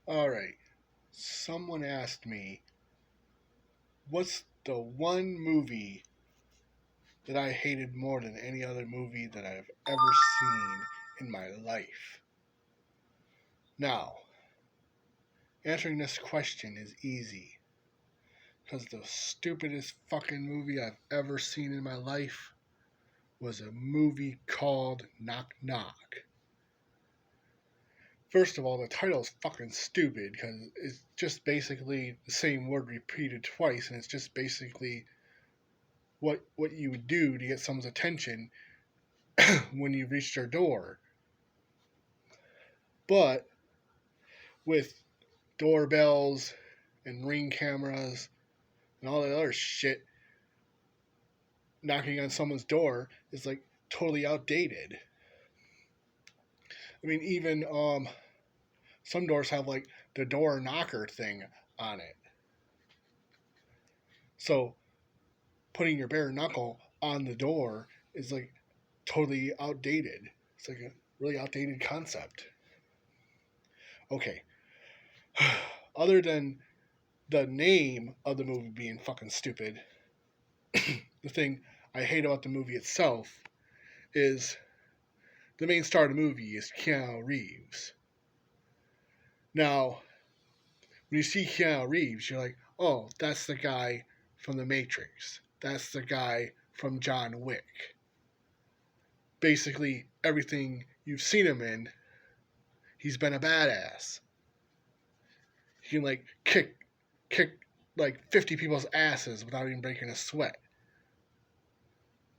All right. Someone asked me, what's the one movie that I hated more than any other movie that I've ever seen in my life? Now, answering this question is easy because the stupidest fucking movie I've ever seen in my life was a movie called Knock Knock. First of all, the title is fucking stupid because it's just basically the same word repeated twice, and it's just basically what you would do to get someone's attention when you reach their door. But with doorbells and ring cameras and all that other shit, knocking on someone's door is like totally outdated. I mean, even some doors have like the door knocker thing on it. So putting your bare knuckle on the door is like totally outdated. It's like a really outdated concept. Okay. Other than the name of the movie being fucking stupid, the thing I hate about the movie itself is the main star of the movie is Keanu Reeves. Now, when you see Keanu Reeves, you're like, oh, that's the guy from The Matrix. That's the guy from John Wick. Basically, everything you've seen him in, he's been a badass. He can like kick like 50 people's asses without even breaking a sweat.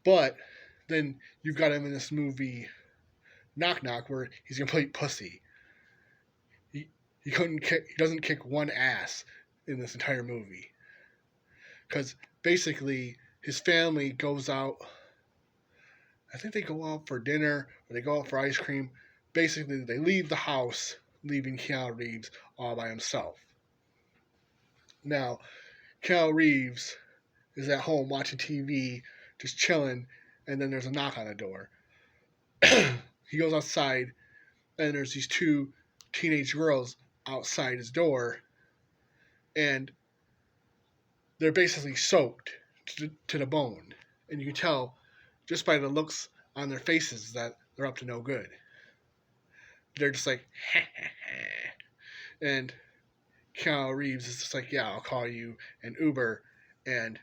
But then you've got him in this movie Knock Knock where he's a complete pussy. He he doesn't kick one ass in this entire movie. Cuz basically his family goes out, I think they go out for dinner or they go out for ice cream. Basically they leave the house leaving Keanu Reeves all by himself. Now, Keanu Reeves is at home watching TV, just chilling, and then there's a knock on the door. He goes outside, and there's these two teenage girls outside his door, and they're basically soaked to the bone. And you can tell just by the looks on their faces that they're up to no good. They're just like, and Keanu Reeves is just like, yeah, I'll call you an Uber, and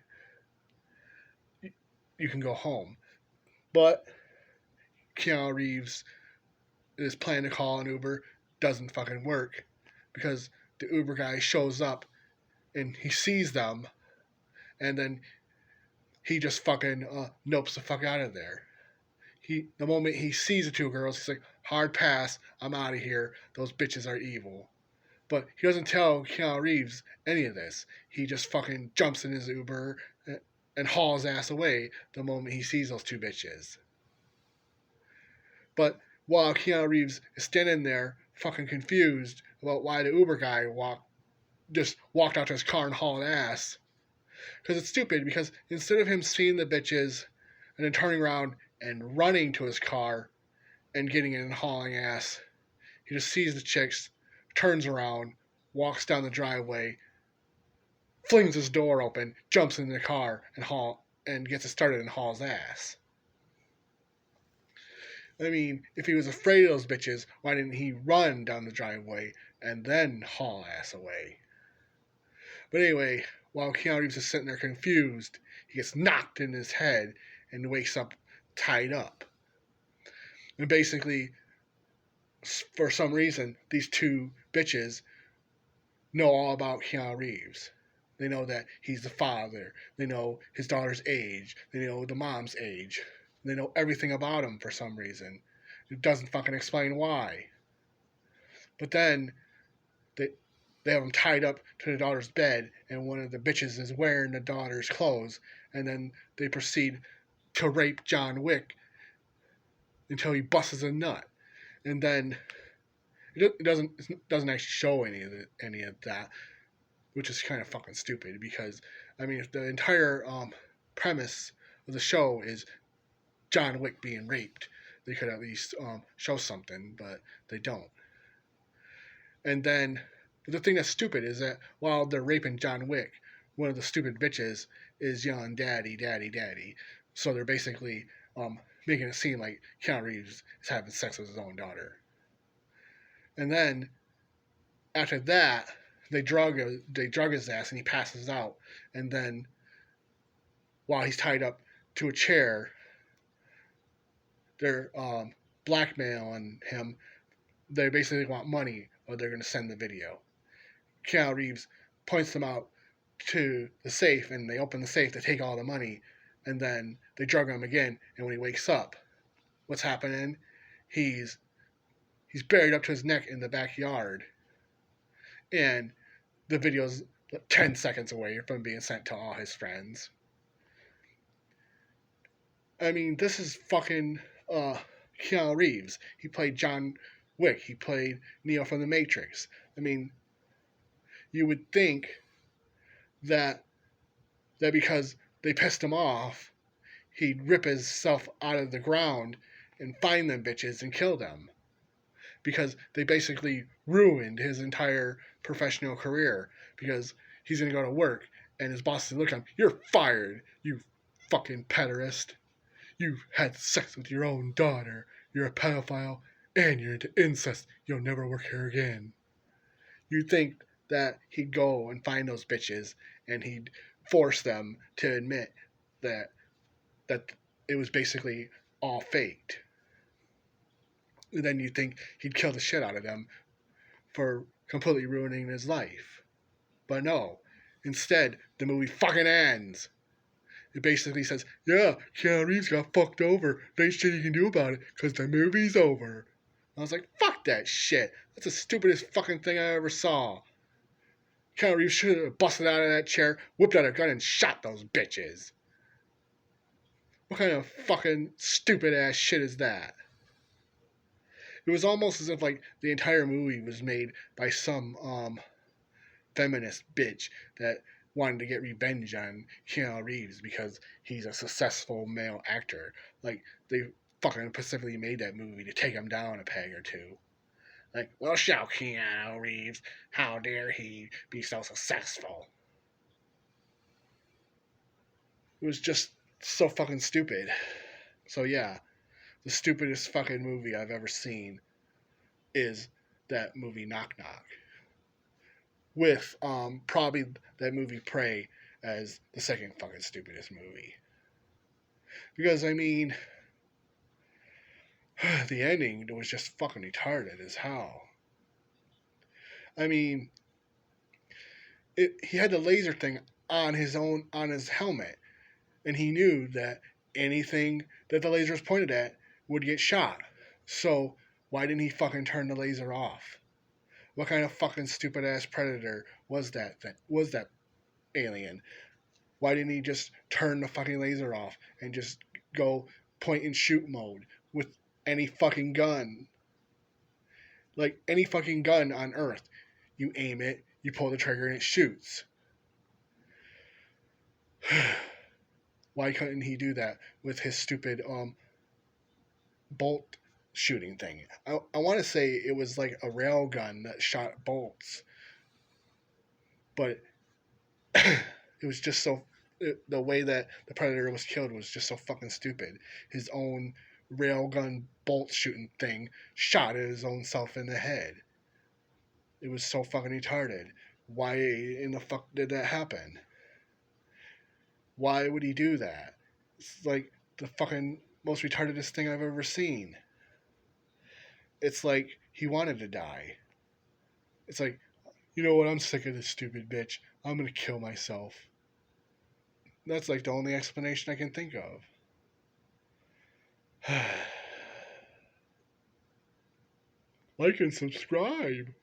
you can go home. But Keanu Reeves is planning to call an Uber, doesn't fucking work because the Uber guy shows up and he sees them, and then he just fucking nopes the fuck out of there. The moment he sees the two girls, he's like, hard pass, I'm out of here. Those bitches are evil. But he doesn't tell Keanu Reeves any of this. He just fucking jumps in his Uber and hauls ass away the moment he sees those two bitches. But while Keanu Reeves is standing there, fucking confused about why the Uber guy walked out to his car and hauled ass, because it's stupid. Because instead of him seeing the bitches and then turning around and running to his car and getting in and hauling ass, he just sees the chicks, turns around, walks down the driveway, flings his door open, jumps in the car and gets it started and hauls ass. I mean, if he was afraid of those bitches, why didn't he run down the driveway and then haul ass away? But anyway, while Keanu Reeves is sitting there confused, he gets knocked in his head and wakes up tied up. And basically, for some reason, these two bitches know all about Keanu Reeves. They know that he's the father. They know his daughter's age. They know the mom's age. They know everything about him for some reason. It doesn't fucking explain why. But then they they have him tied up to the daughter's bed, and one of the bitches is wearing the daughter's clothes, and then they proceed to rape John Wick until he busts a nut, and then it doesn't actually show any of that, which is kind of fucking stupid because I mean if the entire premise of the show is John Wick being raped, they could at least show something, but they don't. And then But the thing that's stupid is that while they're raping John Wick, one of the stupid bitches is yelling "Daddy, Daddy, Daddy." So they're basically making it seem like Keanu Reeves is having sex with his own daughter. And then after that, they drug his ass and he passes out. And then while he's tied up to a chair, they're blackmailing him. They basically want money or they're going to send the video. Keanu Reeves points them out to the safe and they open the safe to take all the money and then they drug him again. And when he wakes up, what's happening? He's buried up to his neck in the backyard. And the video's 10 seconds away from being sent to all his friends. I mean, this is fucking Keanu Reeves. He played John Wick. He played Neo from The Matrix. I mean, you would think that because they pissed him off, he'd rip himself out of the ground and find them bitches and kill them. Because they basically ruined his entire professional career. Because he's going to go to work and his boss is looking at him, "You're fired, you fucking pederast. You had sex with your own daughter. You're a pedophile and you're into incest. You'll never work here again." You'd think that he'd go and find those bitches and he'd force them to admit that it was basically all faked. And then you'd think he'd kill the shit out of them for completely ruining his life. But no. Instead, the movie fucking ends. It basically says, "Yeah, Keanu Reeves got fucked over. There ain't shit you can do about it because the movie's over." I was like, fuck that shit. That's the stupidest fucking thing I ever saw. Keanu Reeves should have busted out of that chair, whipped out a gun, and shot those bitches. What kind of fucking stupid ass shit is that? It was almost as if like the entire movie was made by some feminist bitch that wanted to get revenge on Keanu Reeves because he's a successful male actor. Like, they fucking specifically made that movie to take him down a peg or two. Like, "We'll show Keanu Reeves. How dare he be so successful?" It was just so fucking stupid. So yeah, the stupidest fucking movie I've ever seen is that movie Knock Knock. With probably that movie Prey as the second fucking stupidest movie. Because, I mean, the ending was just fucking retarded as hell. I mean, he had the laser thing on his helmet, and he knew that anything that the laser was pointed at would get shot. So why didn't he fucking turn the laser off? What kind of fucking stupid ass predator was that alien? Why didn't he just turn the fucking laser off and just go point and shoot mode with any fucking gun? Like, any fucking gun on Earth. You aim it, you pull the trigger, and it shoots. Why couldn't he do that with his stupid bolt shooting thing? I want to say it was like a rail gun that shot bolts. But it was just so... the way that the Predator was killed was just so fucking stupid. His own railgun bolt shooting thing shot at his own self in the head. It was so fucking retarded. Why in the fuck did that happen? Why would he do that? It's like the fucking most retardedest thing I've ever seen. It's like he wanted to die. It's like, "You know what, I'm sick of this stupid bitch. I'm gonna kill myself." That's like the only explanation I can think of. Like and subscribe.